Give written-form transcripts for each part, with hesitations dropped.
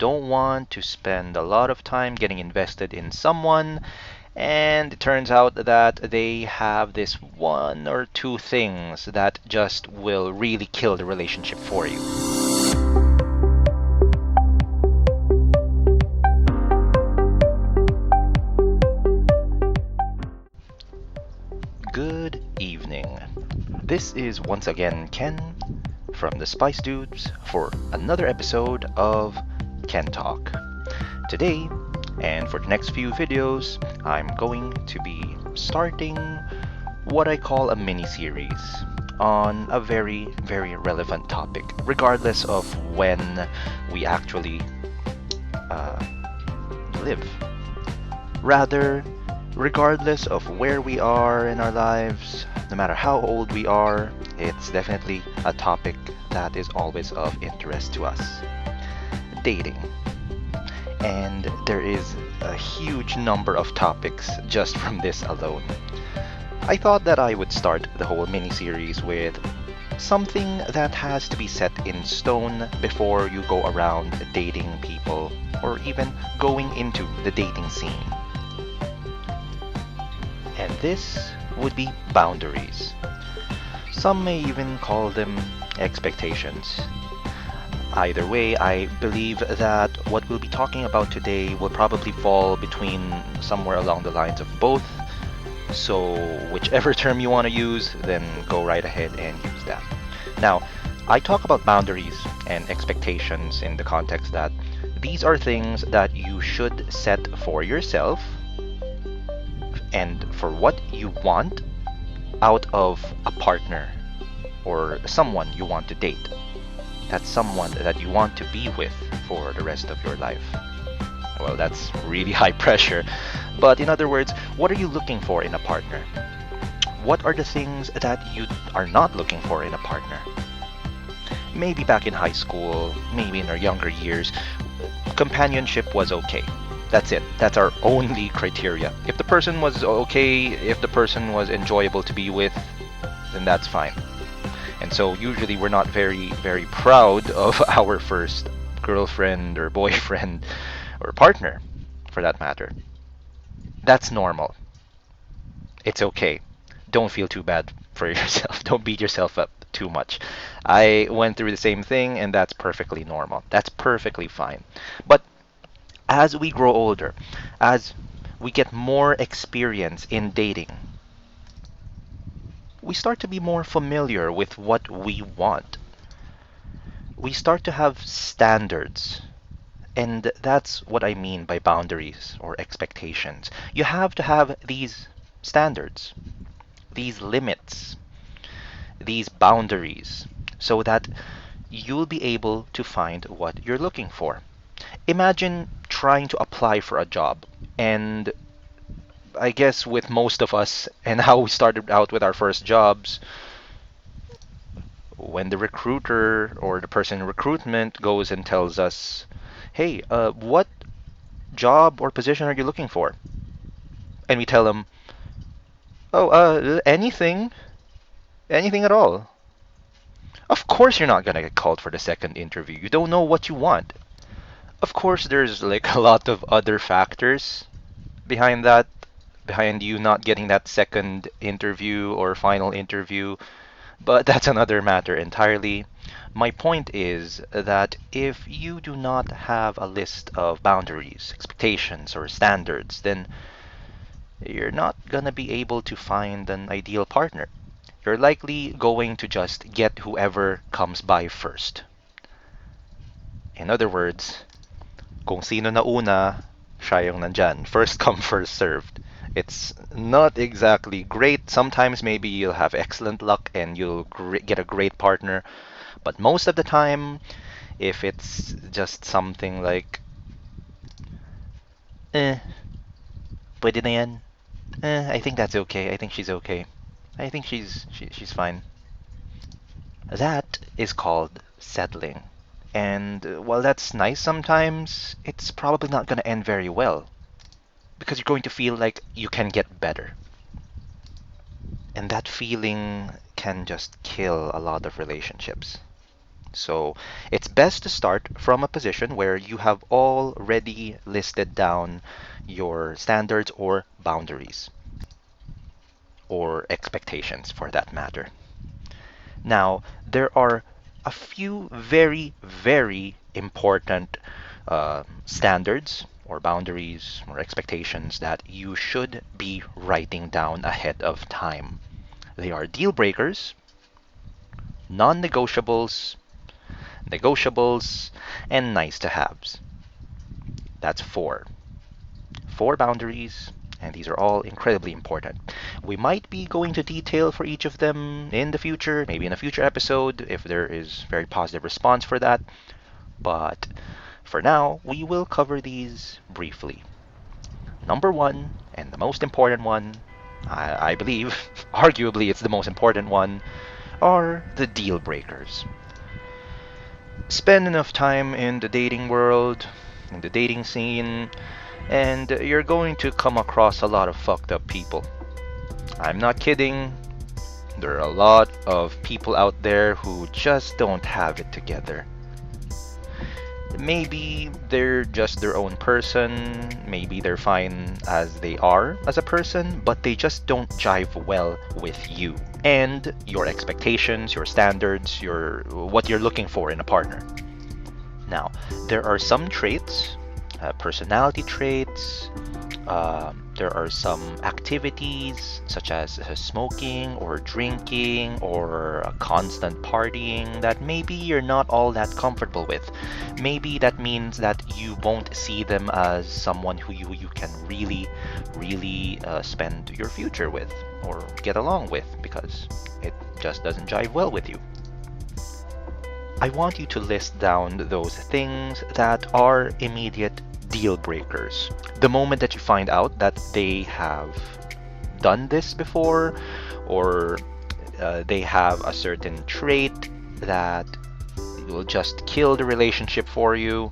don't want to spend a lot of time getting invested in someone, and it turns out that they have this one or two things that just will really kill the relationship for you. Good evening. This is once again Ken from the Spice Dudes for another episode of KENTalk. Today, and for the next few videos, I'm going to be starting what I call a mini-series on a very, very relevant topic, regardless of when we actually live. Rather, regardless of where we are in our lives, no matter how old we are, it's definitely a topic that is always of interest to us. Dating. And there is a huge number of topics just from this alone. I thought that I would start the whole mini-series with something that has to be set in stone before you go around dating people or even going into the dating scene. And this would be boundaries. Some may even call them expectations. Either way, I believe that what we'll be talking about today will probably fall between somewhere along the lines of both. So, whichever term you want to use, then go right ahead and use that. Now, I talk about boundaries and expectations in the context that these are things that you should set for yourself and for what you want out of a partner or someone you want to date. That's someone that you want to be with for the rest of your life. Well, that's really high pressure. But in other words, what are you looking for in a partner? What are the things that you are not looking for in a partner? Maybe back in high school, maybe in our younger years, companionship was okay. That's it. That's our only criteria. If the person was okay, if the person was enjoyable to be with, then that's fine. And so usually we're not very, very proud of our first girlfriend or boyfriend or partner, for that matter. That's normal. It's okay. Don't feel too bad for yourself. Don't beat yourself up too much. I went through the same thing, and that's perfectly normal. That's perfectly fine. But as we grow older, as we get more experience in dating, we start to be more familiar with what we want. We start to have standards. And that's what I mean by boundaries or expectations. You have to have these standards, these limits, these boundaries, so that you'll be able to find what you're looking for. Imagine trying to apply for a job, and I guess with most of us and how we started out with our first jobs, when the recruiter or the person in recruitment goes and tells us, hey, what job or position are you looking for? And we tell them, oh, anything, anything at all. Of course you're not gonna get called for the second interview. You don't know what you want. Of course there's like a lot of other factors behind that, behind you not getting that second interview or final interview, but that's another matter entirely. My point is that if you do not have a list of boundaries, expectations, or standards, then you're not gonna be able to find an ideal partner. You're likely going to just get whoever comes by first. In other words, kung sino na una, siya yung nandyan. First come, first served. It's not exactly great. Sometimes maybe you'll have excellent luck and you'll get a great partner. But most of the time, if it's just something like, eh, pwede na yan. I think that's okay. I think she's okay. I think she's fine. That is called settling. And while that's nice sometimes, it's probably not going to end very well because you're going to feel like you can get better. And that feeling can just kill a lot of relationships. So it's best to start from a position where you have already listed down your standards or boundaries, or expectations for that matter. Now, there are a few very, very important standards or boundaries or expectations that you should be writing down ahead of time. They are deal breakers, non negotiables, negotiables, and nice to haves. That's four. Four boundaries, and these are all incredibly important. We might be going to detail for each of them in the future, maybe in a future episode if there is very positive response for that. But for now, we will cover these briefly. Number one, and the most important one, I believe, arguably it's the most important one, are the deal breakers. Spend enough time in the dating world, in the dating scene, and you're going to come across a lot of fucked up people. I'm not kidding. There are a lot of people out there who just don't have it together. Maybe they're just their own person, maybe they're fine as they are as a person, but they just don't jive well with you and your expectations, your standards, your what you're looking for in a partner. Now, there are some traits, personality traits, there are some activities such as smoking or drinking or constant partying that maybe you're not all that comfortable with. Maybe that means that you won't see them as someone who you can really, really spend your future with or get along with because it just doesn't jive well with you. I want you to list down those things that are immediate deal breakers. The moment that you find out that they have done this before, or they have a certain trait that will just kill the relationship for you,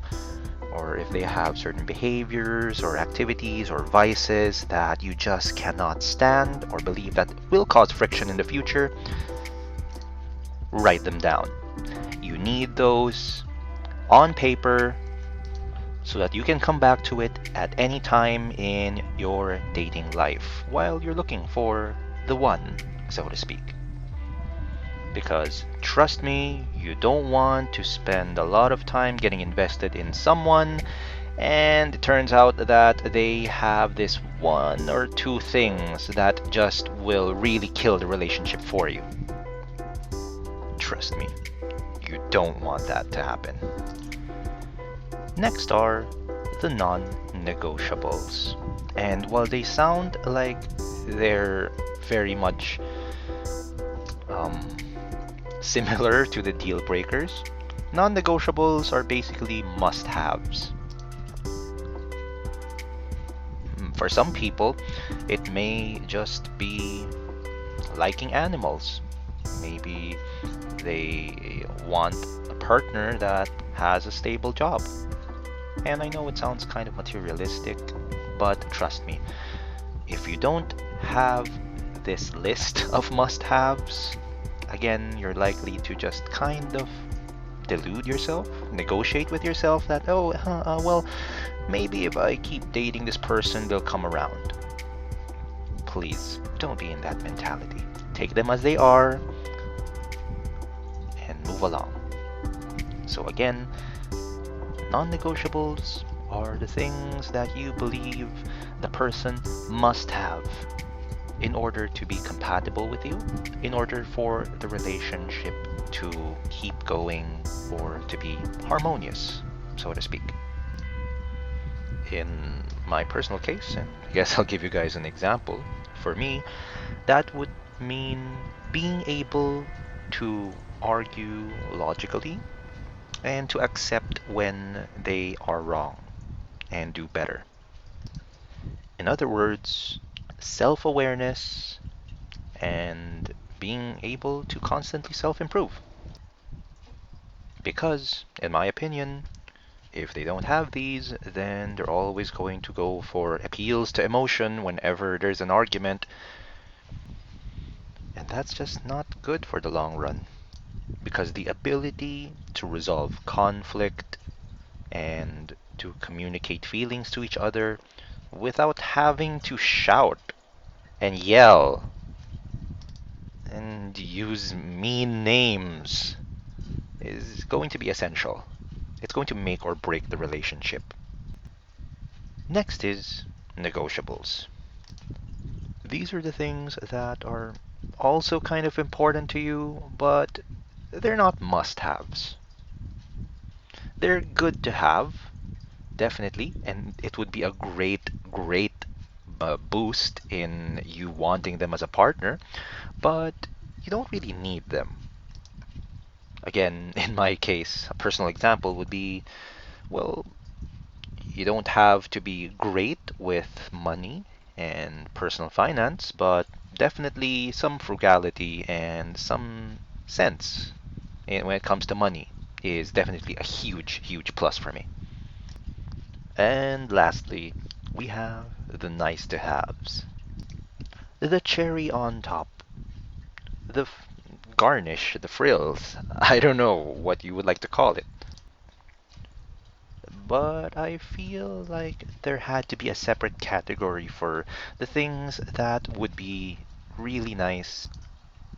or if they have certain behaviors or activities or vices that you just cannot stand or believe that will cause friction in the future, write them down. You need those on paper so that you can come back to it at any time in your dating life while you're looking for the one, so to speak. Because trust me, you don't want to spend a lot of time getting invested in someone and it turns out that they have this one or two things that just will really kill the relationship for you. Trust me, you don't want that to happen. Next are the non-negotiables. And while they sound like they're very much similar to the deal breakers, non-negotiables are basically must-haves. For some people, it may just be liking animals. Maybe they want a partner that has a stable job. And I know it sounds kind of materialistic, but trust me, if you don't have this list of must-haves, again, you're likely to just kind of delude yourself, negotiate with yourself that, well, maybe if I keep dating this person, they'll come around. Please, don't be in that mentality. Take them as they are and move along. So again, non-negotiables are the things that you believe the person must have in order to be compatible with you, in order for the relationship to keep going or to be harmonious, so to speak. In my personal case, and I guess I'll give you guys an example, for me, that would mean being able to argue logically and to accept when they are wrong and do better. In other words, self-awareness and being able to constantly self-improve. Because, in my opinion, if they don't have these, then they're always going to go for appeals to emotion whenever there's an argument. And that's just not good for the long run. because the ability to resolve conflict and to communicate feelings to each other without having to shout and yell and use mean names is going to be essential. It's going to make or break the relationship. Next is negotiables. These are the things that are also kind of important to you, but they're not must-haves. They're good to have, definitely, and it would be a great boost in you wanting them as a partner, but you don't really need them. Again, in my case, a personal example would be, well, you don't have to be great with money and personal finance, but definitely some frugality and some sense when it comes to money is definitely a huge plus for me. And lastly, we have the nice to haves. The cherry on top, the garnish, the frills. I don't know what you would like to call it. But I feel like there had to be a separate category for the things that would be really nice,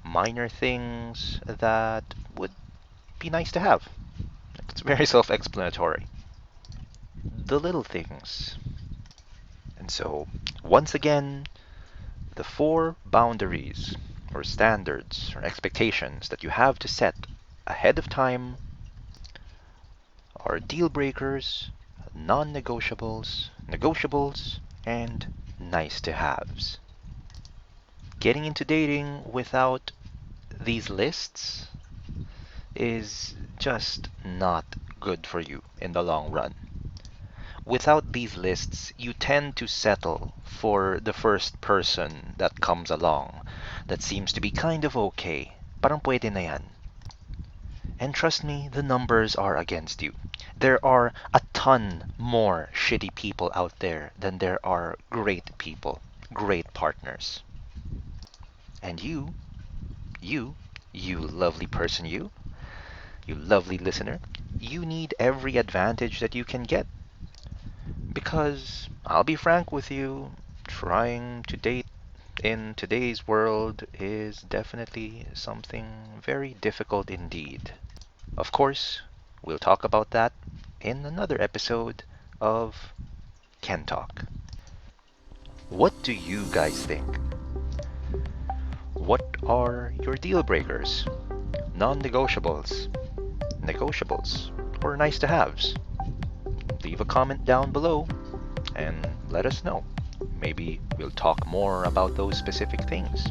minor things that would be nice to have. It's very self-explanatory. The little things. And so, once again, the four boundaries or standards or expectations that you have to set ahead of time are deal breakers, non-negotiables, negotiables, and nice to haves. Getting into dating without these lists is just not good for you in the long run. Without these lists, you tend to settle for the first person that comes along that seems to be kind of okay. Parang pwede na yan. And trust me, the numbers are against you. There are a ton more shitty people out there than there are great people, great partners. And you, you lovely person, you lovely listener, you need every advantage that you can get. Because I'll be frank with you, trying to date in today's world is definitely something very difficult indeed. Of course, we'll talk about that in another episode of KENTalk. What do you guys think? What are your deal breakers? Non-negotiables, negotiables, or nice to haves? Leave a comment down below and let us know. Maybe we'll talk more about those specific things.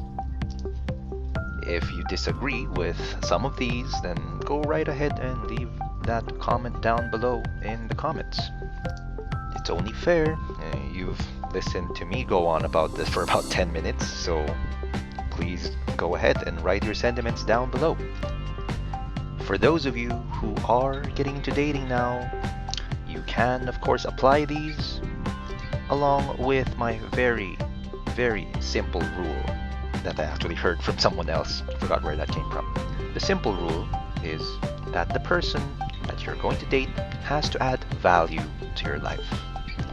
If you disagree with some of these, then go right ahead and leave that comment down below in the comments. It's only fair. You've listened to me go on about this for about 10 minutes, so please go ahead and write your sentiments down below. For those of you who are getting into dating now, you can, of course, apply these along with my very simple rule that I actually heard from someone else. I forgot where that came from. The simple rule is that the person that you're going to date has to add value to your life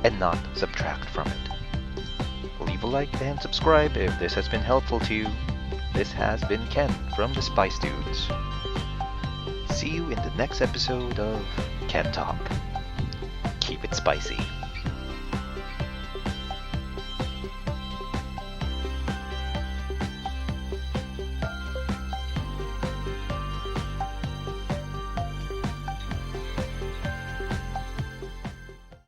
and not subtract from it. Leave a like and subscribe if this has been helpful to you. This has been Ken from the Spice Dudes. See you in the next episode of KENTalk. Keep it spicy.